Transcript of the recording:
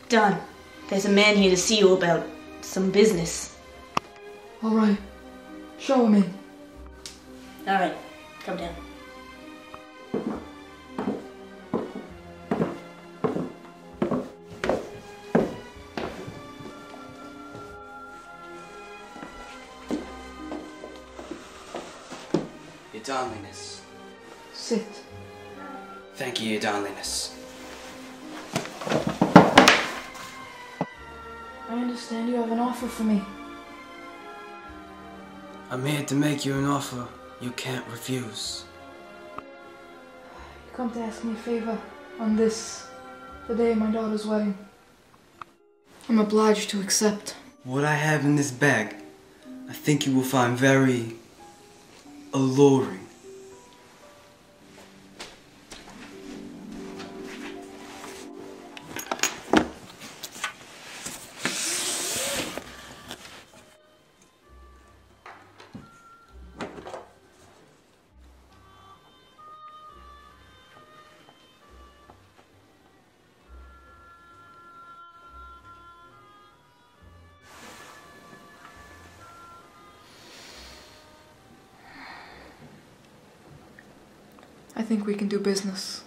Don, there's a man here to see you about some business. Alright, show him in. Alright, come down. Your Darliness. Sit. Thank you, Your Darliness. I understand you have an offer for me. I'm here to make you an offer you can't refuse. You come to ask me a favor on this, the day of my daughter's wedding. I'm obliged to accept. What I have in this bag, I think you will find very alluring. I think we can do business.